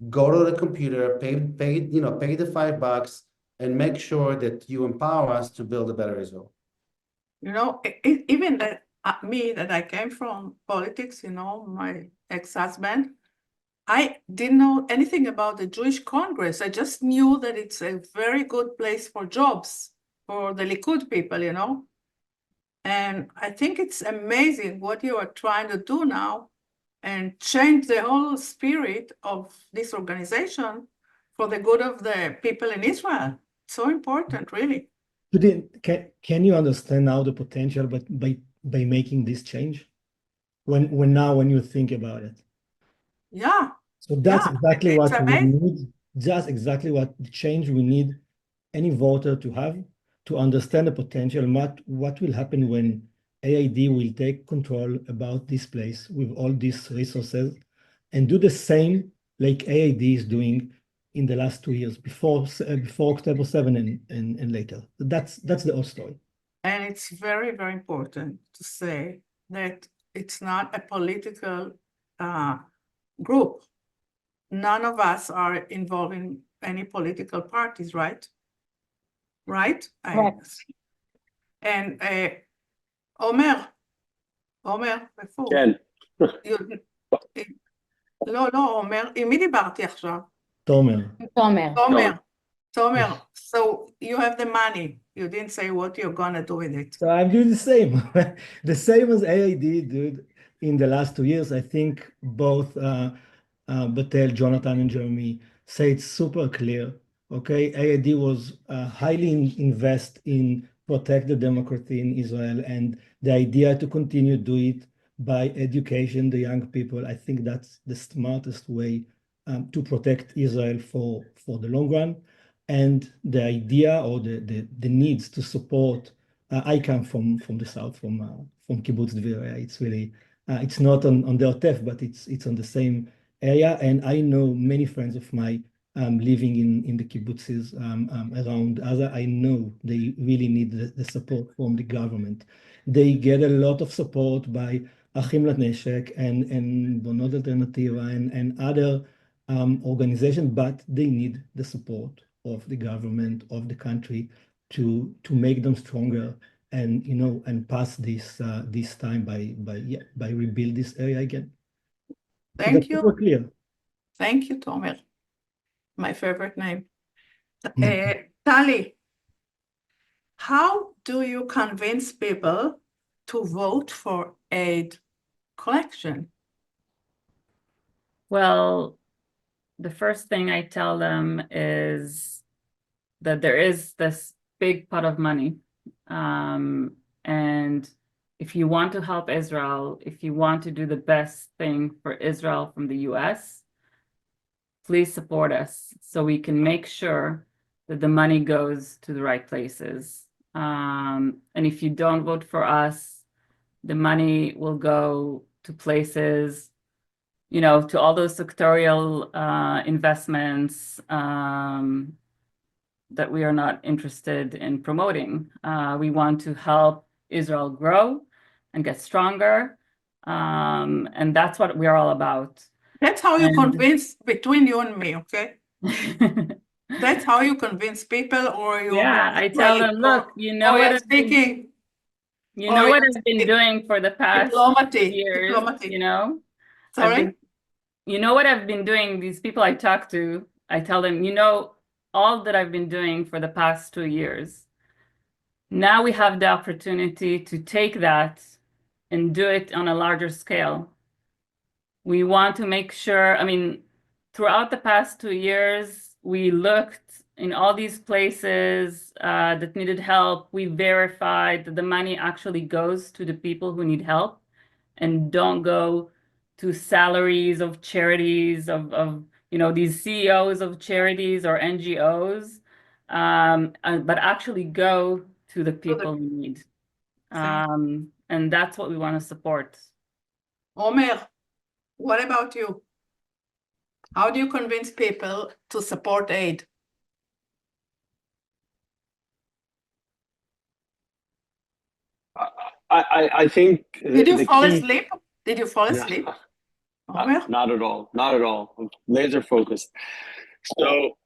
S3: go to the computer, pay the $5 and make sure that you empower us to build a better Israel.
S2: You know, even that that I came from politics, you know, my ex-husband, I didn't know anything about the Jewish Congress. I just knew that it's a very good place for jobs for the Likud people, you know. And I think it's amazing what you are trying to do now and change the whole spirit of this organization for the good of the people in Israel. So important, really.
S7: Can you understand now the potential, but by making this change? When you think about it.
S2: Yeah.
S7: So that's
S2: Yeah,
S7: exactly
S2: it's
S7: what we
S2: amazing.
S7: need. Just exactly what the change we need any voter to have to understand the potential and what will happen when AID will take control about this place with all these resources and do the same like AID is doing in the last 2 years before October 7 and later. That's the whole story.
S2: And it's very, very important to say that it's not a political group. None of us are involved in any political parties, right? Right? And Omer, איפה הוא?
S10: כן.
S2: לא, עומר, עם מי דיברתי עכשיו?
S7: תומר.
S2: Tomer, so you have the money. You didn't say what you're gonna do with it.
S7: So I'm doing the same. The same as AID did in the last 2 years. I think both Batel, Jonathan, and Jeremy say it's super clear. Okay, AID was highly invest in protect the democracy in Israel, and the idea to continue do it by education the young people. I think that's the smartest way to protect Israel for the long run. And the idea or the needs to support. I come from the south, from Kibbutz Dvir. It's really it's not on the Otef, but it's on the same area. And I know many friends of mine living in the kibbutzes around Gaza. I know they really need the support from the government. They get a lot of support by Achim Laneshek and Bonot Alternativa and other organizations, but they need the support of the government of the country to make them stronger and and pass this time by rebuild this area again.
S2: Thank you.
S7: Super clear.
S2: Thank you, Tomer. My favorite name. Tali, how do you convince people to vote for aid collection?
S5: Well, the first thing I tell them is that there is this big pot of money. And if you want to help Israel, if you want to do the best thing for Israel from the US, please support us so we can make sure that the money goes to the right places. And if you don't vote for us, the money will go to places, to all those sectorial investments that we are not interested in promoting. We want to help Israel grow and get stronger. And that's what we are all about.
S2: That's how you convince between you and me, okay? That's how you convince people, or you
S5: Yeah, I tell them, look, you know
S2: or
S5: what
S2: you're
S5: I've been,
S2: speaking,
S5: you
S2: or
S5: know what
S2: you're
S5: I've been doing for the past years, you know? I've
S2: Sorry?
S5: been, you know what I've been doing, these people I talk to, I tell them, you know, all that I've been doing for the past 2 years. Now we have the opportunity to take that and do it on a larger scale. We want to make sure, I mean, throughout the past 2 years, we looked in all these places that needed help. We verified that the money actually goes to the people who need help and don't go to salaries of charities, of these CEOs of charities or NGOs, but actually go to the people who need. And that's what we want to support.
S2: Omer, what about you? How do you convince people to support aid?
S10: I think
S2: Did you
S10: the
S2: fall
S10: key.
S2: asleep? Did you fall asleep? Omer?
S10: Not at all. Not at all. I'm laser focused. So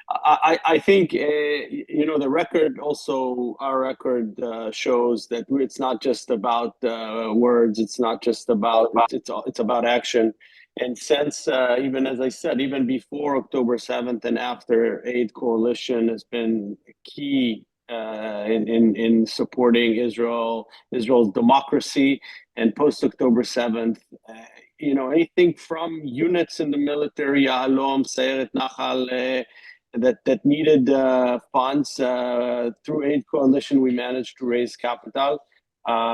S10: I think the record also, our record shows that it's not just about words. It's not just about it's about action. And since even as I said, even before October 7th and after, Aid Coalition has been key in supporting Israel's democracy, and post October 7th. Anything from units in the military, Yahalom, Sayeret Nachal, that needed funds. Through Aid Coalition, we managed to raise capital.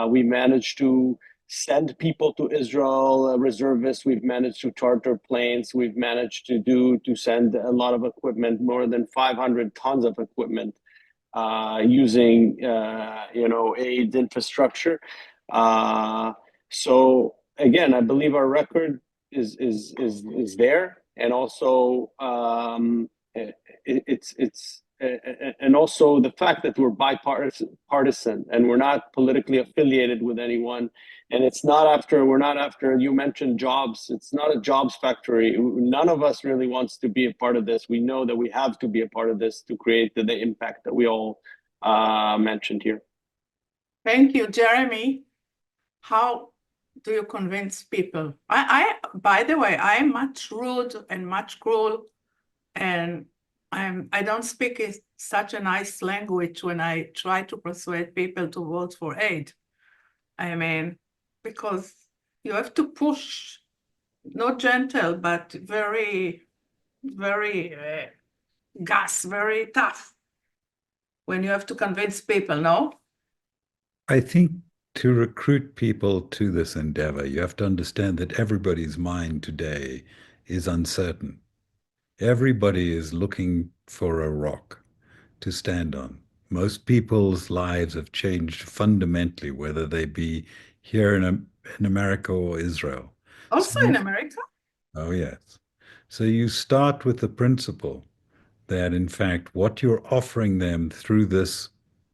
S10: We managed to send people to Israel, reservists. We've managed to charter planes. We've managed to send a lot of equipment, more than 500 tons of equipment, using aid infrastructure. So again, I believe our record is there, and also and also the fact that we're bipartisan and we're not politically affiliated with anyone, and we're not after, you mentioned jobs. It's not a jobs factory. None of us really wants to be a part of this. We know that we have to be a part of this to create the impact that we all mentioned here.
S2: Thank you, Jeremy. How do you convince people? By the way, I'm much rude and much cruel, and I don't speak such a nice language when I try to persuade people to vote for aid. I mean, because you have to push, not gentle, but very, very very tough when you have to convince people, no?
S4: I think to recruit people to this endeavor, you have to understand that everybody's mind today is uncertain. Everybody is looking for a rock to stand on. Most people's lives have changed fundamentally, whether they be here in America or Israel.
S2: Also in America?
S4: Oh, yes. So you start with the principle that, in fact, what you're offering them through this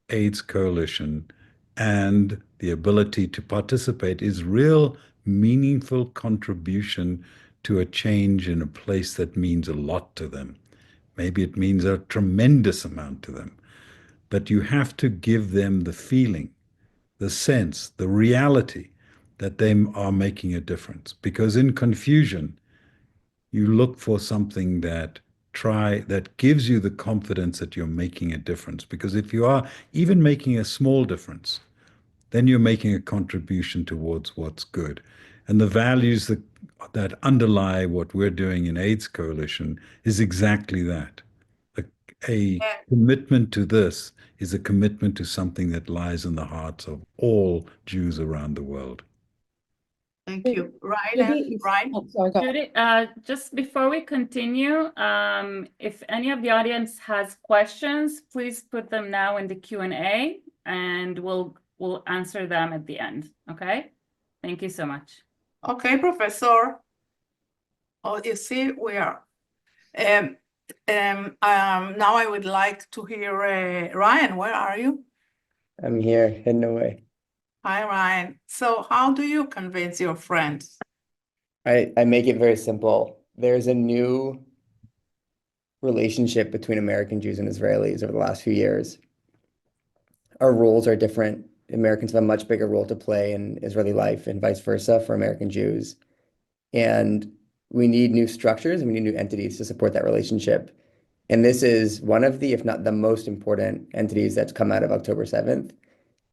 S4: AIDS coalition and the ability to participate is real, meaningful contribution to a change in a place that means a lot to them. Maybe it means a tremendous amount to them. But you have to give them the feeling, the sense, the reality that they are making a difference. Because in confusion, you look for something that gives you the confidence that you're making a difference. Because if you are even making a small difference, then you're making a contribution towards what's good. And the values that underlie what we're doing in AIDS Coalition is exactly that. A commitment to this is a commitment to something that lies in the hearts of all Jews around the world.
S2: Thank you. Ryan?
S5: Judy, just before we continue, if any of the audience has questions, please put them now in the Q&A, and we'll answer them at the end. Okay? Thank you so much.
S2: Okay, Professor. Oh, you see, we are. Now I would like to hear Ryan. Where are you?
S8: I'm here, hidden away.
S2: Hi, Ryan. So how do you convince your friends?
S8: I make it very simple. There's a new relationship between American Jews and Israelis over the last few years. Our roles are different. Americans have a much bigger role to play in Israeli life and vice versa for American Jews. And we need new structures and we need new entities to support that relationship. And this is one of the, if not the most important entities that's come out of October 7th.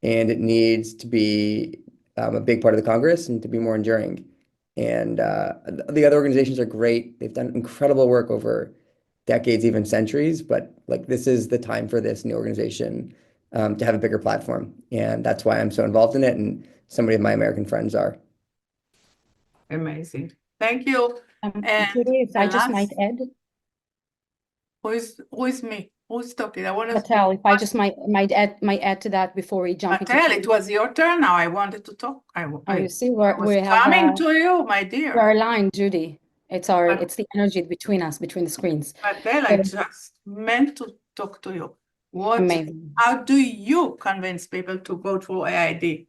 S8: And it needs to be a big part of the Congress and to be more enduring. And the other organizations are great. They've done incredible work over decades, even centuries, but like this is the time for this new organization to have a bigger platform. And that's why I'm so involved in it, and so many of my American friends are.
S2: Amazing. Thank you. And
S6: Judy, if I just might
S2: last-
S6: add,
S2: Who is me? Who's talking? I want to
S6: Patel, if I just might add to that before we jump into.
S2: Patel, it was your turn now. I wanted to talk.
S6: Oh, you see,
S2: I was coming to you, my dear.
S6: we're aligned, Judy. It's the energy between us, between the screens.
S2: Patel, I just meant to talk to you.
S6: Amazing.
S2: How do you convince people to vote for AID?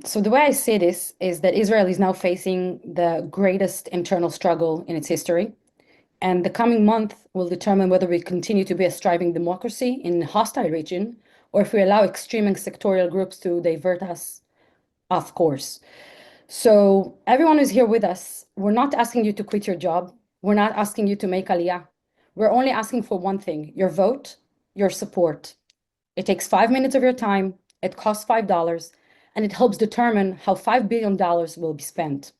S6: So the way I see this is that Israel is now facing the greatest internal struggle in its history. And the coming month will determine whether we continue to be a striving democracy in a hostile region, or if we allow extreme and sectorial groups to divert us off course. So everyone who's here with us, we're not asking you to quit your job. We're not asking you to make aliyah. We're only asking for one thing: your vote, your support. It takes 5 minutes of your time. It costs $5, and it helps determine how $5 billion will be spent.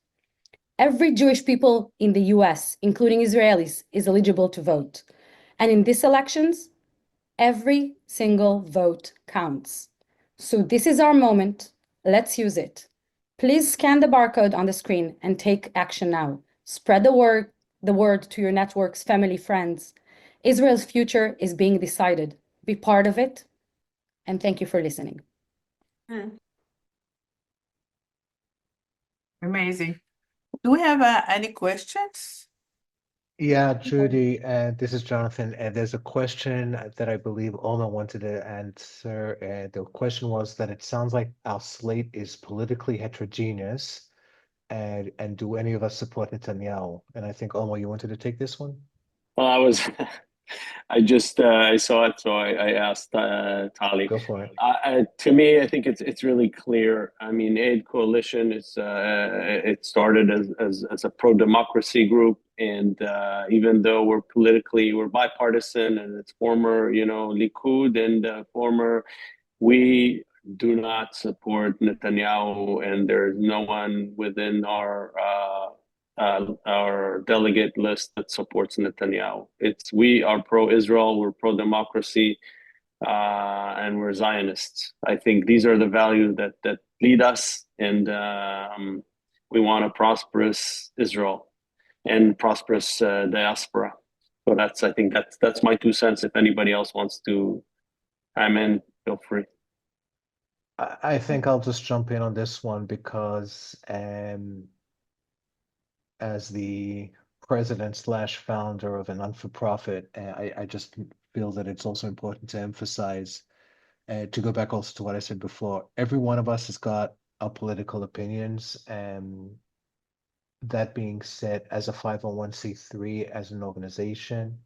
S6: Every Jewish people in the US, including Israelis, is eligible to vote. And in these elections, every single vote counts. So this is our moment. Let's use it. Please scan the barcode on the screen and take action now. Spread the word to your networks, family, friends. Israel's future is being decided. Be part of it. And thank you for listening.
S2: Amazing. Do we have any questions?
S1: Yeah, Judy, this is Jonathan, and there's a question that I believe Oma wanted to answer. The question was that it sounds like our slate is politically heterogeneous, and do any of us support Netanyahu? And I think, Oma, you wanted to take this one?
S10: Well, I saw it, so I asked Tali.
S1: Go for it.
S10: To me, I think it's really clear. I mean, Aid Coalition is it started as a pro-democracy group, and even though we're bipartisan, and it's former, Likud and former, we do not support Netanyahu, and there's no one within our delegate list that supports Netanyahu. We are pro-Israel, we're pro-democracy, and we're Zionists. I think these are the values that lead us, and we want a prosperous Israel and prosperous diaspora. So I think that's my 2 cents. If anybody else wants to chime in, feel free.
S1: I think I'll just jump in on this one because as the president/founder of a non-for-profit, I just feel that it's also important to emphasize, to go back also to what I said before, every one of us has got our political opinions. That being said, as a 501c3, as an organization,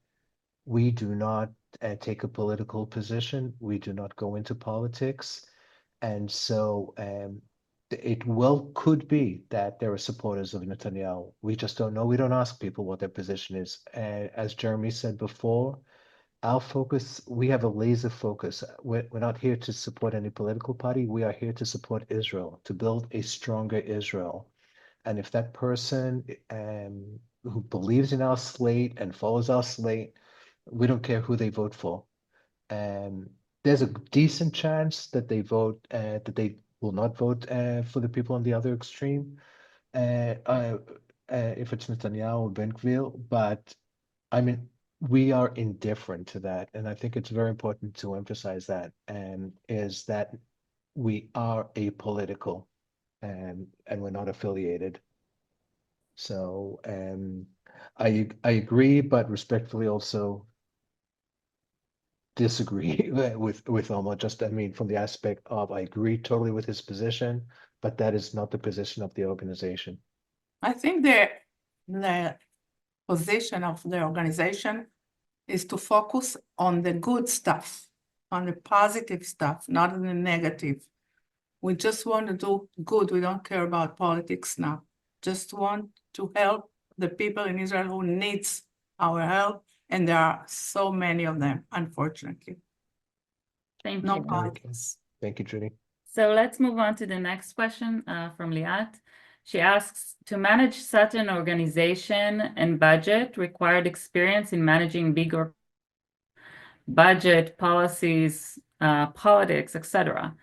S1: we do not take a political position. We do not go into politics. And so it could be that there are supporters of Netanyahu. We just don't know. We don't ask people what their position is. As Jeremy said before, our focus, we have a laser focus. We're not here to support any political party. We are here to support Israel, to build a stronger Israel. And if that person who believes in our slate and follows our slate, we don't care who they vote for. There's a decent chance that they will not vote for the people on the other extreme, if it's Netanyahu or Ben Gvir. But I mean, we are indifferent to that, and I think it's very important to emphasize that. Is that we are apolitical, and we're not affiliated. So I agree, but respectfully also disagree with Omar. I mean, from the aspect of I agree totally with his position, but that is not the position of the organization.
S2: I think the position of the organization is to focus on the good stuff, on the positive stuff, not on the negative. We just want to do good. We don't care about politics now. Just want to help the people in Israel who needs our help. And there are so many of them, unfortunately.
S5: Thank
S2: No
S5: you.
S2: politics.
S1: Thank you, Judy.
S5: So let's move on to the next question from Liat. She asks, to manage such an organization and budget required experience in managing bigger budget, policies, politics, etc.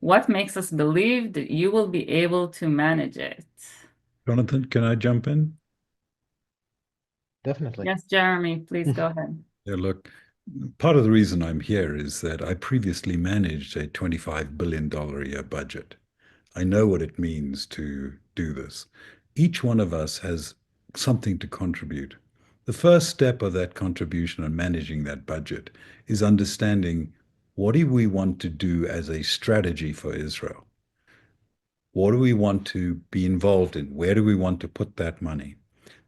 S5: What makes us believe that you will be able to manage it?
S4: Jonathan, can I jump in?
S1: Definitely.
S5: Yes, Jeremy, please go ahead.
S4: Yeah, look, part of the reason I'm here is that I previously managed a $25 billion a year budget. I know what it means to do this. Each one of us has something to contribute. The first step of that contribution and managing that budget is understanding what do we want to do as a strategy for Israel? What do we want to be involved in? Where do we want to put that money?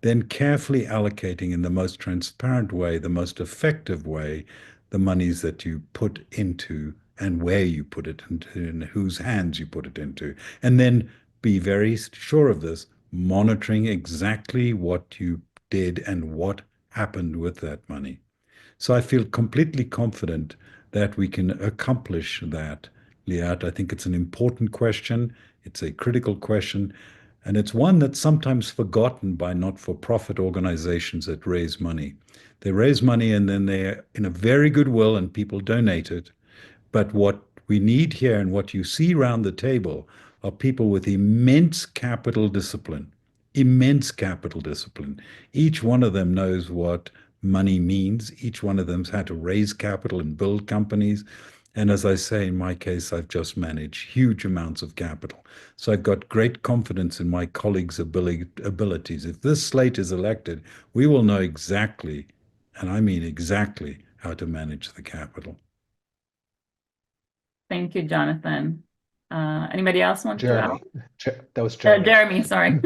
S4: Then carefully allocating in the most transparent way, the most effective way, the monies that you put into and where you put it into and whose hands you put it into. And then be very sure of this, monitoring exactly what you did and what happened with that money. So I feel completely confident that we can accomplish that, Liat. I think it's an important question. It's a critical question. And it's one that's sometimes forgotten by not-for-profit organizations that raise money. They raise money and then they're in a very good will and people donate it. But what we need here and what you see around the table are people with immense capital discipline. Immense capital discipline. Each one of them knows what money means. Each one of them's had to raise capital and build companies. And as I say, in my case, I've just managed huge amounts of capital. So I've got great confidence in my colleagues' abilities. If this slate is elected, we will know exactly, and I mean exactly, how to manage the capital.
S5: Thank you, Jonathan. Anybody else want to ask?
S1: Jeremy. That was Jeremy.
S5: Jeremy, sorry.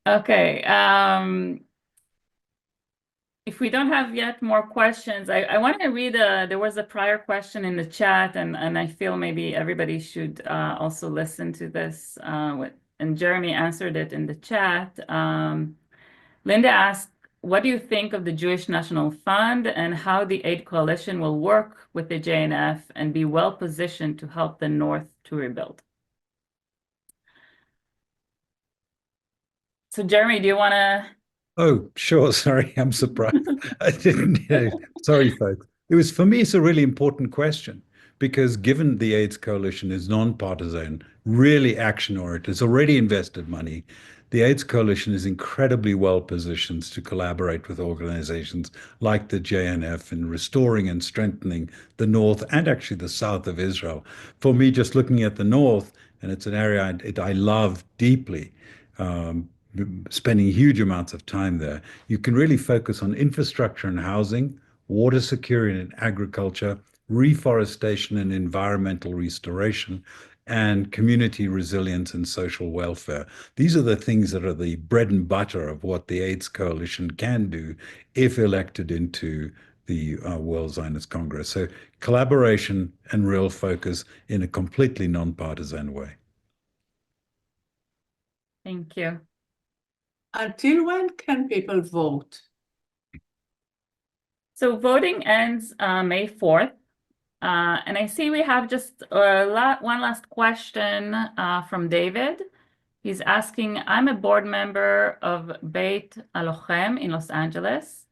S5: Okay. If we don't have yet more questions, I want to read there was a prior question in the chat, and I feel maybe everybody should also listen to this. And Jeremy answered it in the chat. Linda asked, what do you think of the Jewish National Fund and how the Aid Coalition will work with the JNF and be well positioned to help the North to rebuild? So Jeremy, do you want to?
S4: Oh, sure. Sorry, I'm surprised. I didn't. Sorry, folks. For me, it's a really important question because given the AIDS Coalition is nonpartisan, really action-oriented, it's already invested money. The AIDS Coalition is incredibly well positioned to collaborate with organizations like the JNF in restoring and strengthening the North and actually the South of Israel. For me, just looking at the North, and it's an area I love deeply, spending huge amounts of time there, you can really focus on infrastructure and housing, water security and agriculture, reforestation and environmental restoration, and community resilience and social welfare. These are the things that are the bread and butter of what the AIDS Coalition can do if elected into the World Zionist Congress. So collaboration and real focus in a completely nonpartisan way.
S5: Thank you.
S2: Until when can people vote?
S5: So voting ends May 4th. And I see we have just one last question from David. He's asking, I'm a board member of Beit Alochem in Los Angeles.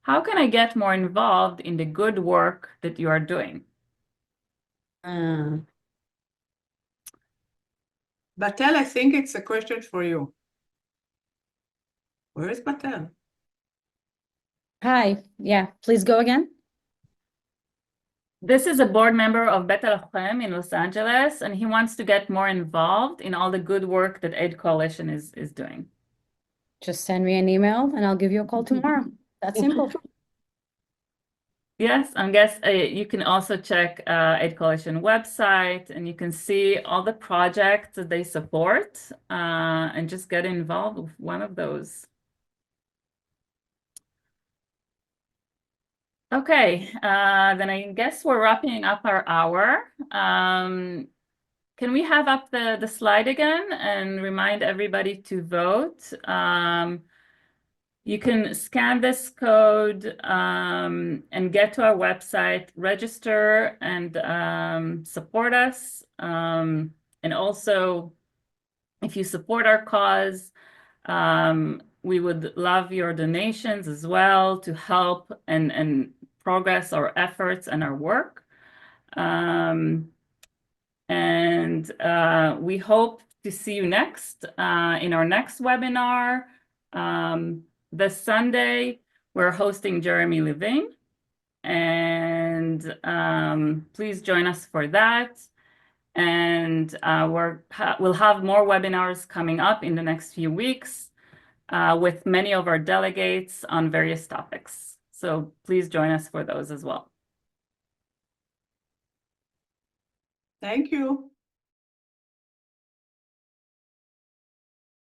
S5: How can I get more involved in the good work that you are doing?
S2: Batel, I think it's a question for you. Where is Batel?
S6: Hi, yeah, please go again.
S5: This is a board member of Beit Alochem in Los Angeles, and he wants to get more involved in all the good work that Aid Coalition is doing.
S6: Just send me an email and I'll give you a call tomorrow. That's simple.
S5: Yes, I guess you can also check Aid Coalition website, and you can see all the projects that they support, and just get involved with one of those. Okay, then I guess we're wrapping up our hour. Can we have up the slide again and remind everybody to vote? You can scan this code and get to our website, register, and support us. And also, if you support our cause, we would love your donations as well to help and progress our efforts and our work. And we hope to see you next in our next webinar. This Sunday, we're hosting Jeremy Levin, and please join us for that. And we'll have more webinars coming up in the next few weeks with many of our delegates on various topics. So please join us for those as well.
S2: Thank you.